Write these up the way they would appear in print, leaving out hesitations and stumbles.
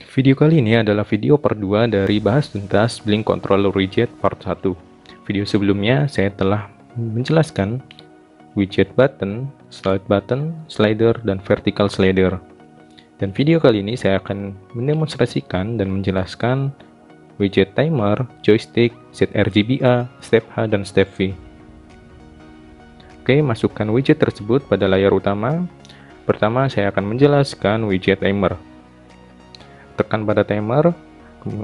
Video kali ini adalah video part 2 dari bahas tuntas Blink Controller Widget part 1. Video sebelumnya saya telah menjelaskan widget button, slide button, slider, dan vertical slider. Dan video kali ini saya akan mendemonstrasikan dan menjelaskan widget timer, joystick, set RGBA, step H, dan step V. Oke, masukkan widget tersebut pada layar utama. Pertama, saya akan menjelaskan widget timer. Tekan pada timer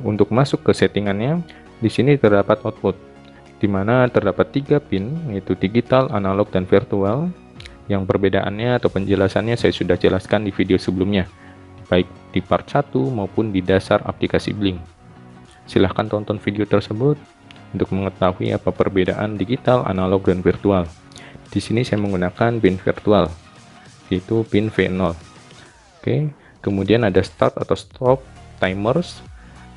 untuk masuk ke settingannya. Di sini terdapat output, di mana terdapat 3 pin, yaitu digital, analog, dan virtual. Yang perbedaannya atau penjelasannya saya sudah jelaskan di video sebelumnya, baik di part 1 maupun di dasar aplikasi Blink. Silahkan tonton video tersebut untuk mengetahui apa perbedaan digital, analog, dan virtual. Di sini saya menggunakan pin virtual, yaitu pin V0. Oke. Kemudian ada start atau stop timers,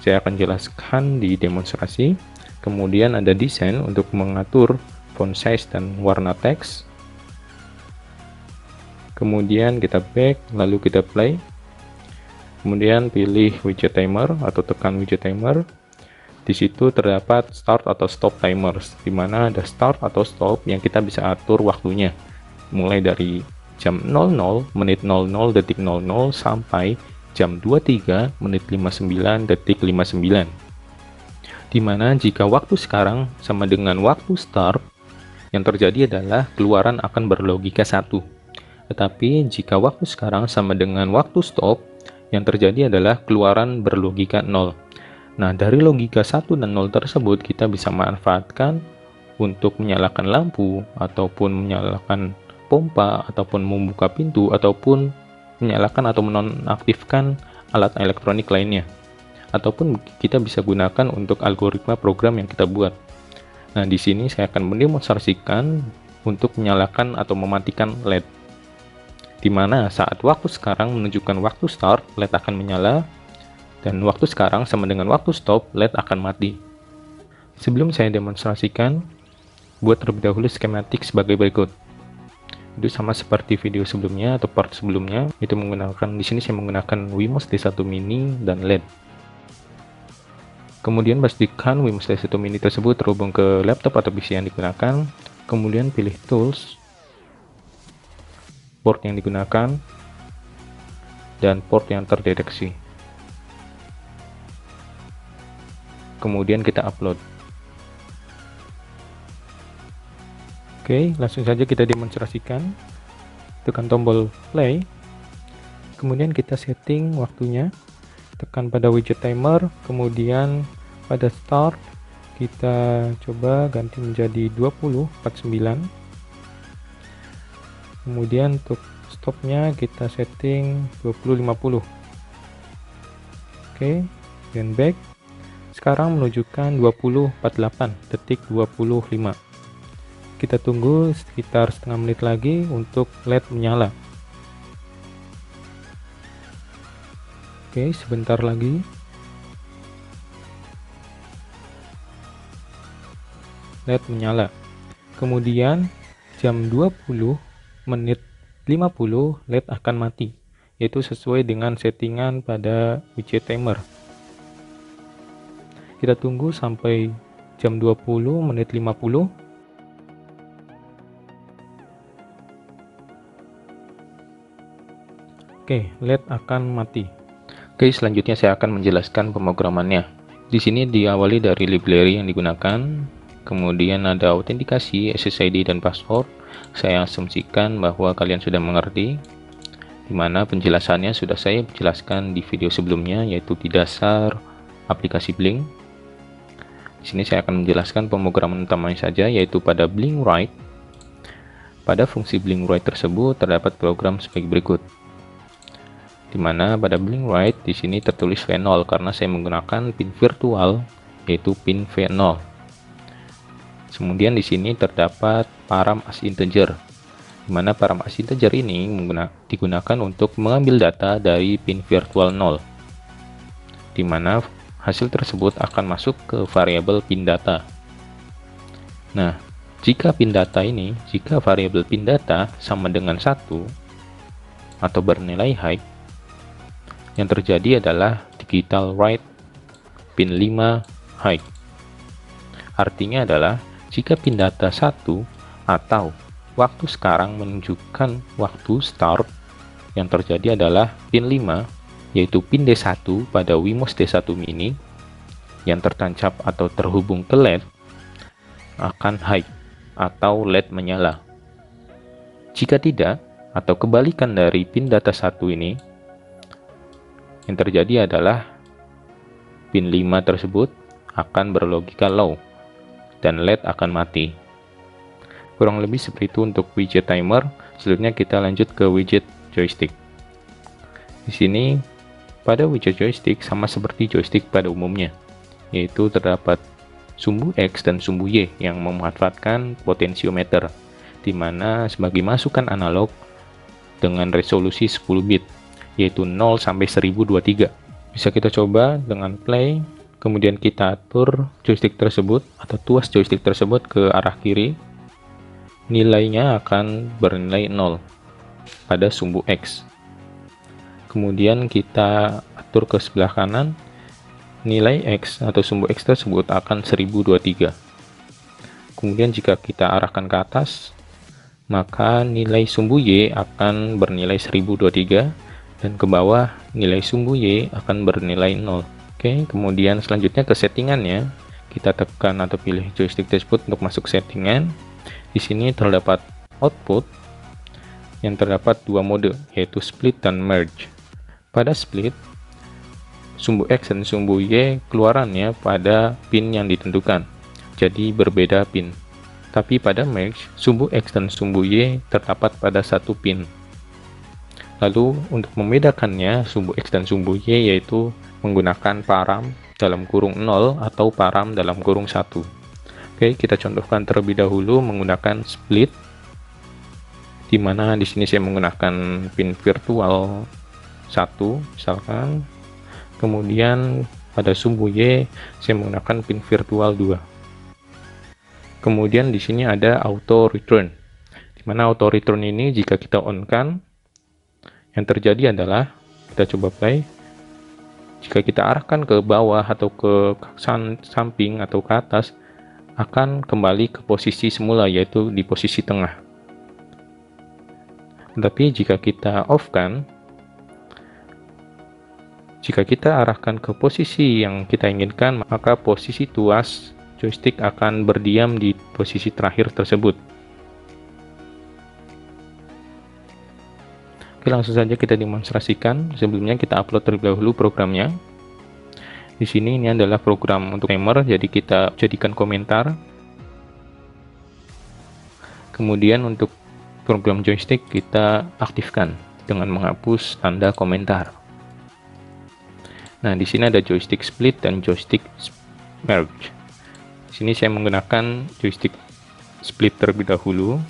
saya akan jelaskan di demonstrasi. Kemudian ada desain untuk mengatur font size dan warna teks. Kemudian kita back, lalu kita play. Kemudian pilih widget timer atau tekan widget timer. Di situ terdapat start atau stop timers, di mana ada start atau stop yang kita bisa atur waktunya, mulai dari jam 00 menit 00 detik 00 sampai jam 23 menit 59 detik 59. Dimana jika waktu sekarang sama dengan waktu start, yang terjadi adalah keluaran akan berlogika 1. Tetapi jika waktu sekarang sama dengan waktu stop, yang terjadi adalah keluaran berlogika 0. Nah, dari logika 1 dan 0 tersebut kita bisa manfaatkan untuk menyalakan lampu ataupun menyalakan pompa ataupun membuka pintu ataupun menyalakan atau menonaktifkan alat elektronik lainnya, ataupun kita bisa gunakan untuk algoritma program yang kita buat. Nah, di sini saya akan mendemonstrasikan untuk menyalakan atau mematikan LED, di mana saat waktu sekarang menunjukkan waktu start, LED akan menyala, dan waktu sekarang sama dengan waktu stop, LED akan mati. Sebelum saya demonstrasikan, buat terlebih dahulu skematik sebagai berikut. Itu sama seperti video sebelumnya atau part sebelumnya, itu menggunakan, di sini saya menggunakan Wemos D1 Mini dan LED. Kemudian pastikan Wemos D1 Mini tersebut terhubung ke laptop atau PC yang digunakan. Kemudian pilih tools, port yang digunakan, dan port yang terdeteksi. Kemudian kita upload. Oke, langsung saja kita demonstrasikan. Tekan tombol play. Kemudian kita setting waktunya. Tekan pada widget timer. Kemudian pada start kita coba ganti menjadi 20:49. Kemudian untuk stopnya kita setting 20:50. Oke, dan back. Sekarang menunjukkan 20:48 detik 25. Kita tunggu sekitar setengah menit lagi untuk LED menyala. Oke, sebentar lagi. LED menyala. Kemudian jam 20 menit 50 LED akan mati, yaitu sesuai dengan settingan pada widget timer. Kita tunggu sampai jam 20 menit 50. Oke, LED akan mati. Oke, selanjutnya saya akan menjelaskan pemrogramannya. Di sini diawali dari library yang digunakan, kemudian ada autentikasi, SSID, dan password. Saya asumsikan bahwa kalian sudah mengerti, dimana penjelasannya sudah saya jelaskan di video sebelumnya, yaitu di dasar aplikasi Blink. Di sini saya akan menjelaskan pemrograman utamanya saja, yaitu pada Blink Write. Pada fungsi Blink Write tersebut terdapat program sebagai berikut. Dimana pada Blink Write di sini tertulis V0 karena saya menggunakan pin virtual, yaitu pin V0. Kemudian di sini terdapat param as integer, dimana param as integer ini digunakan untuk mengambil data dari pin virtual 0, dimana hasil tersebut akan masuk ke variabel pin data. Nah, jika variabel pin data sama dengan 1 atau bernilai high, yang terjadi adalah digital write pin 5 high. Artinya adalah jika pin data 1 atau waktu sekarang menunjukkan waktu start, yang terjadi adalah pin 5, yaitu pin D1 pada Wemos D1 mini yang tertancap atau terhubung ke LED akan high atau LED menyala. Jika tidak, atau kebalikan dari pin data 1 ini, yang terjadi adalah pin 5 tersebut akan berlogika low dan LED akan mati. Kurang lebih seperti itu untuk widget timer. Selanjutnya kita lanjut ke widget joystick. Di sini pada widget joystick sama seperti joystick pada umumnya, yaitu terdapat sumbu X dan sumbu Y yang memanfaatkan potensiometer, di mana sebagai masukan analog dengan resolusi 10 bit, yaitu 0 sampai 1023. Bisa kita coba dengan play, kemudian kita atur joystick tersebut atau tuas joystick tersebut ke arah kiri. Nilainya akan bernilai 0 pada sumbu X. Kemudian kita atur ke sebelah kanan, nilai X atau sumbu X tersebut akan 1023. Kemudian jika kita arahkan ke atas, maka nilai sumbu Y akan bernilai 1023, dan ke bawah nilai sumbu Y akan bernilai 0. Oke, kemudian selanjutnya ke settingannya, kita tekan atau pilih joystick tersebut untuk masuk settingan. Di sini terdapat output yang terdapat dua mode, yaitu split dan merge. Pada split, sumbu X dan sumbu Y keluarannya pada pin yang ditentukan, jadi berbeda pin. Tapi pada merge, sumbu X dan sumbu Y terdapat pada satu pin. Lalu untuk membedakannya sumbu X dan sumbu Y yaitu menggunakan param dalam kurung 0 atau param dalam kurung 1. Oke, kita contohkan terlebih dahulu menggunakan split, di mana di sini saya menggunakan pin virtual 1 misalkan. Kemudian pada sumbu Y saya menggunakan pin virtual 2. Kemudian di sini ada auto return, di mana auto return ini jika kita on kan, yang terjadi adalah, kita coba play, jika kita arahkan ke bawah atau ke samping atau ke atas, akan kembali ke posisi semula, yaitu di posisi tengah. Tapi jika kita off kan, jika kita arahkan ke posisi yang kita inginkan, maka posisi tuas joystick akan berdiam di posisi terakhir tersebut. Oke, langsung saja kita demonstrasikan. Sebelumnya kita upload terlebih dahulu programnya. Di sini ini adalah program untuk timer, jadi kita jadikan komentar. Kemudian untuk program joystick kita aktifkan dengan menghapus tanda komentar. Nah, di sini ada joystick split dan joystick merge. Di sini saya menggunakan joystick split terlebih dahulu.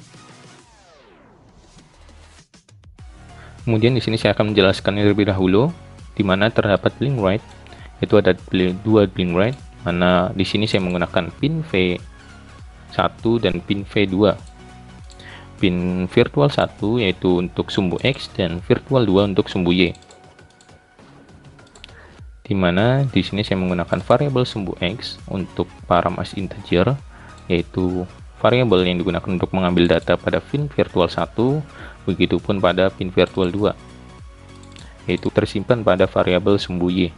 Kemudian di sini saya akan menjelaskan terlebih dahulu, di mana terdapat blink right. Itu ada dua blink right, mana di sini saya menggunakan pin V1 dan pin V2. Pin virtual 1 yaitu untuk sumbu X dan virtual 2 untuk sumbu Y. Di mana di sini saya menggunakan variabel sumbu X untuk param as integer, yaitu variabel yang digunakan untuk mengambil data pada pin virtual 1, begitupun pada pin virtual 2, yaitu tersimpan pada variabel sumbu Y.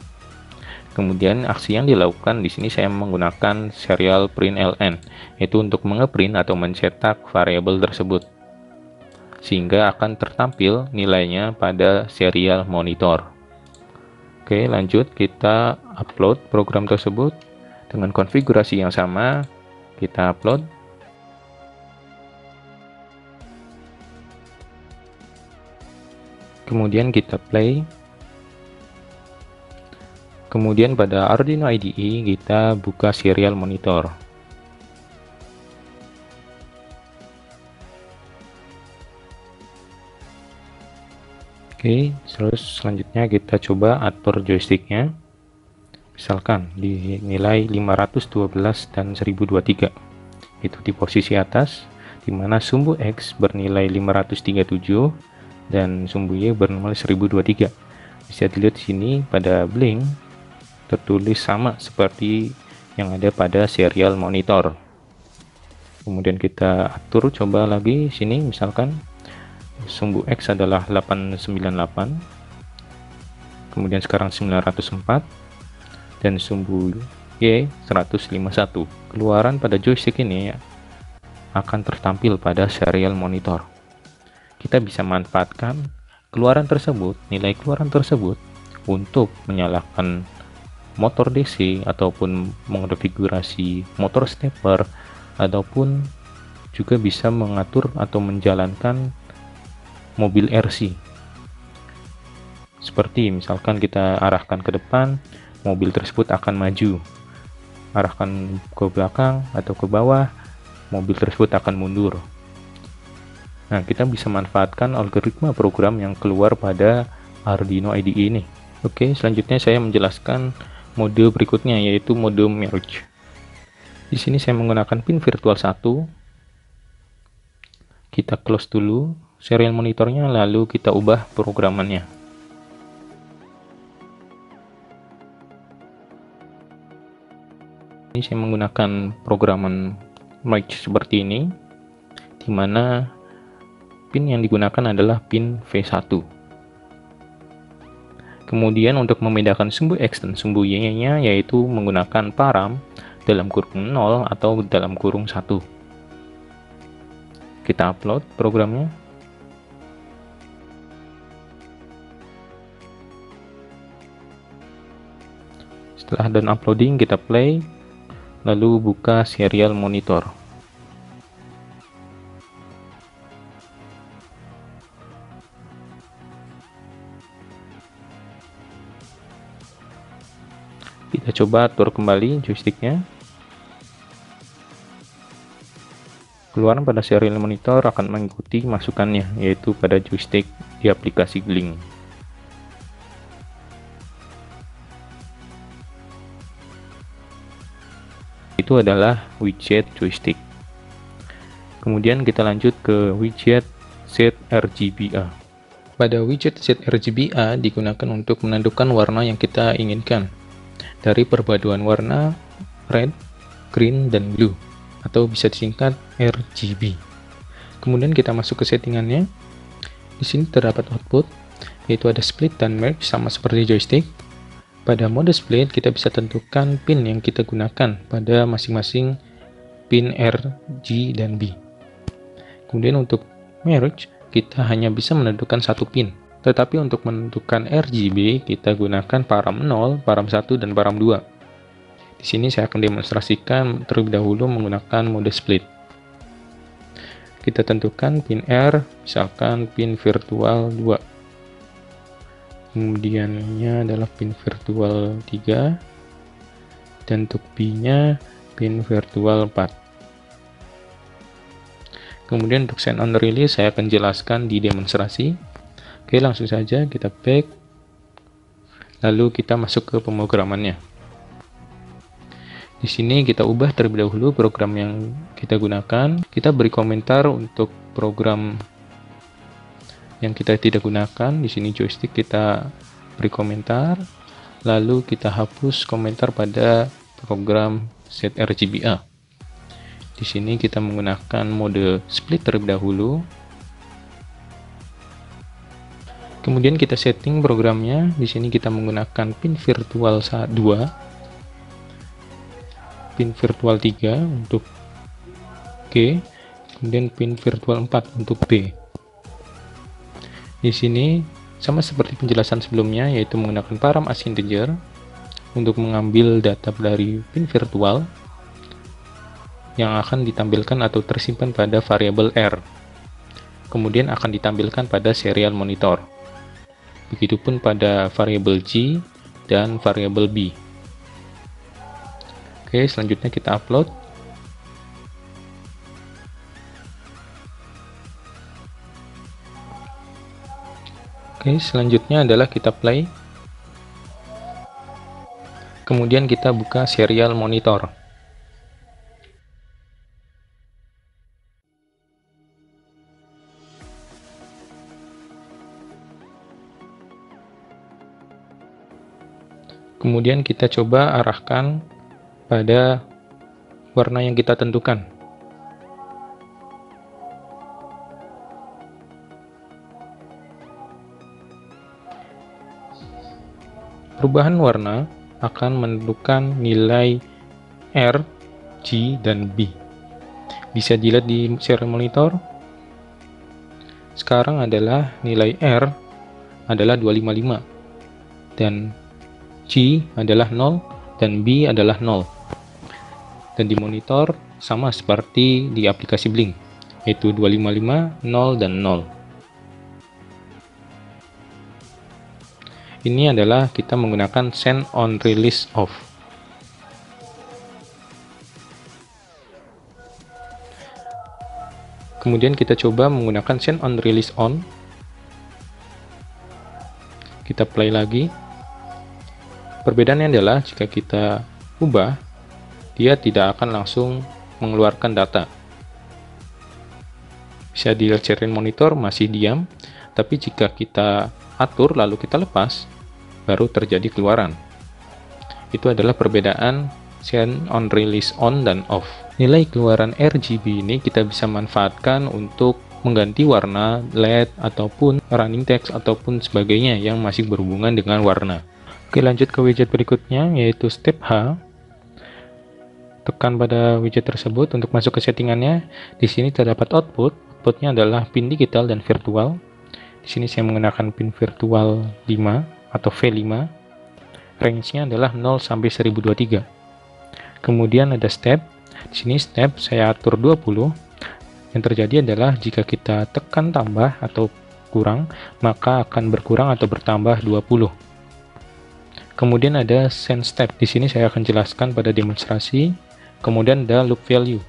Kemudian aksi yang dilakukan di sini saya menggunakan serial print ln, yaitu untuk mengeprint atau mencetak variabel tersebut, sehingga akan tertampil nilainya pada serial monitor. Oke, lanjut kita upload program tersebut dengan konfigurasi yang sama. Kita upload. Kemudian kita play. Kemudian pada Arduino IDE kita buka serial monitor. Oke, terus selanjutnya kita coba atur joysticknya. Misalkan di nilai 512 dan 1023. Itu di posisi atas, di mana sumbu X bernilai 537 dan sumbu Y bernilai 1023. Bisa dilihat di sini pada blink tertulis sama seperti yang ada pada serial monitor. Kemudian kita atur coba lagi sini, misalkan sumbu X adalah 898, kemudian sekarang 904, dan sumbu Y 151. Keluaran pada joystick ini akan tertampil pada serial monitor. Kita bisa manfaatkan keluaran tersebut, nilai keluaran tersebut, untuk menyalakan motor DC ataupun mengkonfigurasi motor stepper, ataupun juga bisa mengatur atau menjalankan mobil RC. Seperti misalkan kita arahkan ke depan, mobil tersebut akan maju. Arahkan ke belakang atau ke bawah, mobil tersebut akan mundur. Nah, kita bisa manfaatkan algoritma program yang keluar pada Arduino IDE ini. Oke, selanjutnya saya menjelaskan mode berikutnya, yaitu mode merge. Di sini saya menggunakan pin virtual 1. Kita close dulu serial monitornya, lalu kita ubah programannya. Ini saya menggunakan programan merge seperti ini, di mana pin yang digunakan adalah pin V1. Kemudian untuk membedakan sumbu X dan sumbu Y-nya, yaitu menggunakan param dalam kurung 0 atau dalam kurung 1. Kita upload programnya. Setelah done uploading, kita play, lalu buka serial monitor. Kita coba atur kembali joysticknya. Keluaran pada serial monitor akan mengikuti masukannya, yaitu pada joystick di aplikasi Link. Itu adalah widget joystick. Kemudian kita lanjut ke widget ZRGBA. Pada widget ZRGBA digunakan untuk menentukan warna yang kita inginkan dari perpaduan warna red, green, dan blue, atau bisa disingkat RGB. Kemudian kita masuk ke settingannya. Di sini terdapat output, yaitu ada split dan merge sama seperti joystick. Pada mode split kita bisa tentukan pin yang kita gunakan pada masing-masing pin R, G, dan B. Kemudian untuk merge kita hanya bisa menentukan satu pin. Tetapi untuk menentukan RGB, kita gunakan param 0, param 1, dan param 2. Di sini saya akan demonstrasikan terlebih dahulu menggunakan mode split. Kita tentukan pin R, misalkan pin virtual 2. Kemudiannya adalah pin virtual 3. Dan untuk B-nya pin virtual 4. Kemudian untuk send on release saya akan jelaskan di demonstrasi. Oke, langsung saja kita back, lalu kita masuk ke pemrogramannya. Di sini kita ubah terlebih dahulu program yang kita gunakan. Kita beri komentar untuk program yang kita tidak gunakan. Di sini joystick kita beri komentar, lalu kita hapus komentar pada program ZRGBA. Di sini kita menggunakan mode split terlebih dahulu. Kemudian kita setting programnya. Di sini kita menggunakan pin virtual 2, pin virtual 3 untuk G, kemudian pin virtual 4 untuk B. Di sini sama seperti penjelasan sebelumnya, yaitu menggunakan param as integer untuk mengambil data dari pin virtual yang akan ditampilkan atau tersimpan pada variabel R. Kemudian akan ditampilkan pada serial monitor. Begitupun pada variabel G dan variabel B. Oke, selanjutnya kita upload. Oke, selanjutnya adalah kita play. Kemudian kita buka serial monitor. Kemudian kita coba arahkan pada warna yang kita tentukan. Perubahan warna akan menentukan nilai R, G, dan B. Bisa dilihat di serial monitor. Sekarang adalah nilai R adalah 255 dan G adalah 0 dan B adalah 0. Dan di monitor sama seperti di aplikasi Blink, yaitu 255, 0, dan 0. Ini adalah kita menggunakan send on release off. Kemudian kita coba menggunakan send on release on. Kita play lagi. Perbedaannya adalah jika kita ubah, dia tidak akan langsung mengeluarkan data. Bisa dilihat serial monitor masih diam, tapi jika kita atur lalu kita lepas, baru terjadi keluaran. Itu adalah perbedaan send on release on dan off. Nilai keluaran RGB ini kita bisa manfaatkan untuk mengganti warna LED ataupun running text ataupun sebagainya yang masih berhubungan dengan warna. Oke, lanjut ke widget berikutnya, yaitu step H. Tekan pada widget tersebut untuk masuk ke settingannya. Di sini terdapat output. Outputnya adalah pin digital dan virtual. Di sini saya menggunakan pin virtual 5 atau V5. Range-nya adalah 0 sampai 1023. Kemudian ada step. Di sini step saya atur 20. Yang terjadi adalah jika kita tekan tambah atau kurang, maka akan berkurang atau bertambah 20. Kemudian ada send step. Di sini saya akan jelaskan pada demonstrasi. Kemudian ada loop value.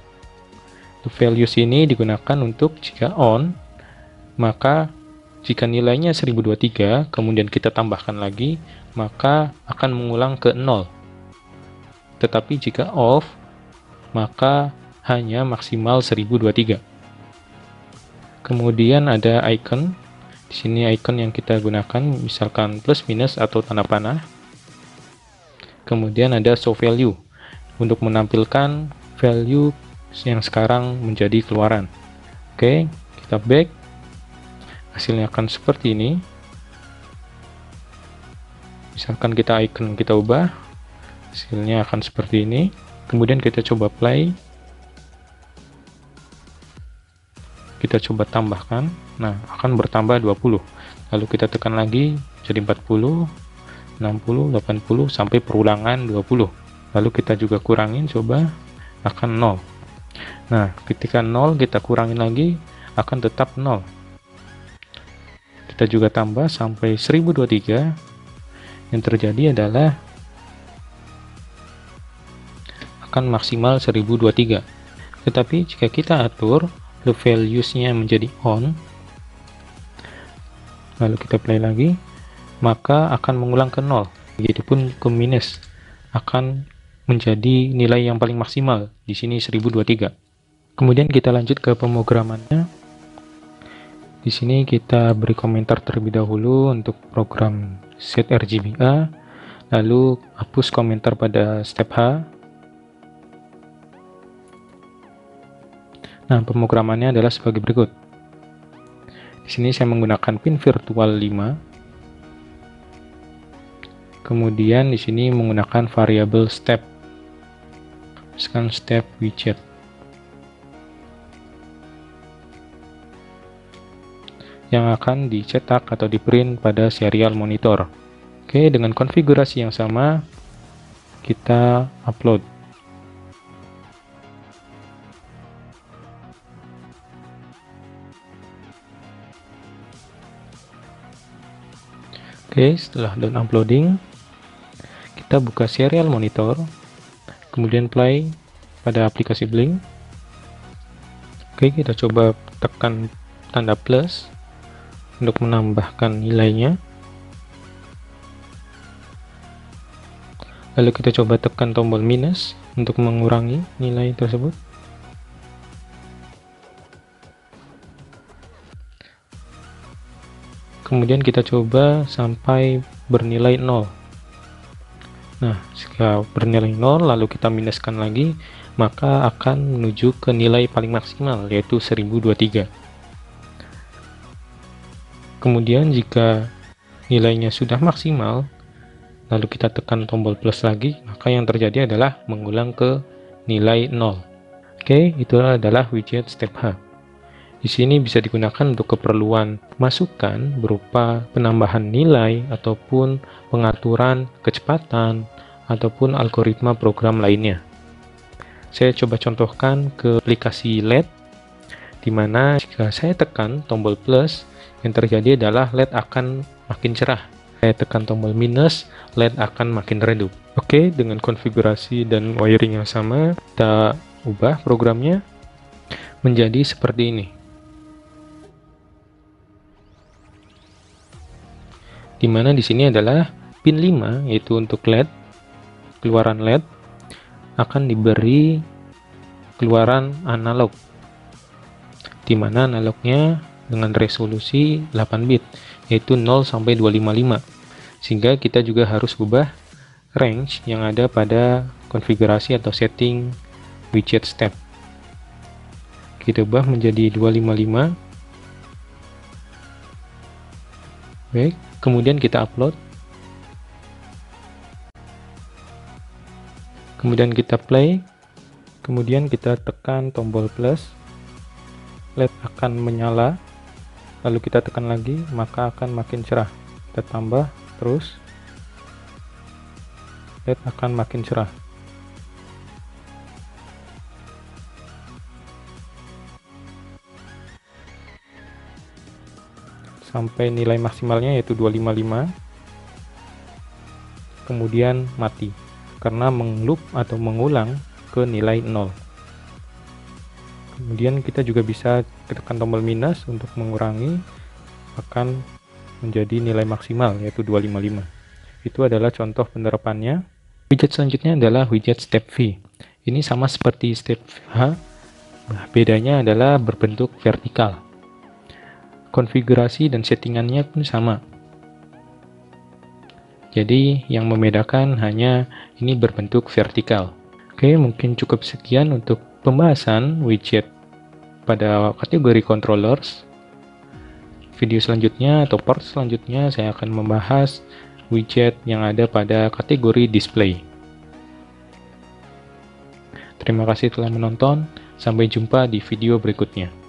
Loop values ini digunakan untuk jika on, maka jika nilainya 1023, kemudian kita tambahkan lagi, maka akan mengulang ke 0. Tetapi jika off, maka hanya maksimal 1023. Kemudian ada icon. Di sini icon yang kita gunakan misalkan plus minus atau tanda panah. Kemudian ada show value untuk menampilkan value yang sekarang menjadi keluaran. Oke, kita back. Hasilnya akan seperti ini. Misalkan kita icon kita ubah, hasilnya akan seperti ini. Kemudian kita coba play. Kita coba tambahkan. Nah, akan bertambah 20. Lalu kita tekan lagi jadi 40, 60, 80 sampai perulangan 20. Lalu kita juga kurangin, coba akan 0. Nah, ketika 0 kita kurangin lagi akan tetap 0. Kita juga tambah sampai 1023. Yang terjadi adalah akan maksimal 1023. Tetapi jika kita atur loop values-nya menjadi on, lalu kita play lagi, maka akan mengulang ke 0. Begitupun ke minus akan menjadi nilai yang paling maksimal, di sini 1023. Kemudian kita lanjut ke pemrogramannya. Di sini kita beri komentar terlebih dahulu untuk program set RGBA, lalu hapus komentar pada step H. Nah, pemrogramannya adalah sebagai berikut. Di sini saya menggunakan pin virtual 5. Kemudian di sini menggunakan variabel step. Misalkan step widget. Yang akan dicetak atau di-print pada serial monitor. Oke, dengan konfigurasi yang sama kita upload. Oke, setelah done uploading, kita buka serial monitor, kemudian play pada aplikasi Blink. Oke, kita coba tekan tanda plus untuk menambahkan nilainya. Lalu kita coba tekan tombol minus untuk mengurangi nilai tersebut. Kemudian kita coba sampai bernilai 0. Nah, jika bernilai 0 lalu kita minuskan lagi, maka akan menuju ke nilai paling maksimal, yaitu 1023. Kemudian jika nilainya sudah maksimal, lalu kita tekan tombol plus lagi, maka yang terjadi adalah mengulang ke nilai 0. Oke, itu adalah widget step H. Di sini bisa digunakan untuk keperluan masukan berupa penambahan nilai ataupun pengaturan kecepatan ataupun algoritma program lainnya. Saya coba contohkan ke aplikasi LED, di mana jika saya tekan tombol plus, yang terjadi adalah LED akan makin cerah. Saya tekan tombol minus, LED akan makin redup. Oke, dengan konfigurasi dan wiring yang sama, kita ubah programnya menjadi seperti ini. Di mana di sini adalah pin 5, yaitu untuk LED, keluaran LED akan diberi keluaran analog, di mana analognya dengan resolusi 8 bit, yaitu 0 sampai 255, sehingga kita juga harus ubah range yang ada pada konfigurasi atau setting widget step. Kita ubah menjadi 255. Baik, kemudian kita upload, kemudian kita play, kemudian kita tekan tombol plus, LED akan menyala, lalu kita tekan lagi, maka akan makin cerah. Kita tambah terus, LED akan makin cerah. Sampai nilai maksimalnya yaitu 255, kemudian mati karena mengloop atau mengulang ke nilai 0. Kemudian kita juga bisa tekan tombol minus untuk mengurangi, akan menjadi nilai maksimal yaitu 255. Itu adalah contoh penerapannya. Widget selanjutnya adalah widget step V. Ini sama seperti step H, bedanya adalah berbentuk vertikal. Konfigurasi dan settingannya pun sama. Jadi yang membedakan hanya ini berbentuk vertikal. Oke, mungkin cukup sekian untuk pembahasan widget pada kategori controllers. Video selanjutnya atau part selanjutnya saya akan membahas widget yang ada pada kategori display. Terima kasih telah menonton. Sampai jumpa di video berikutnya.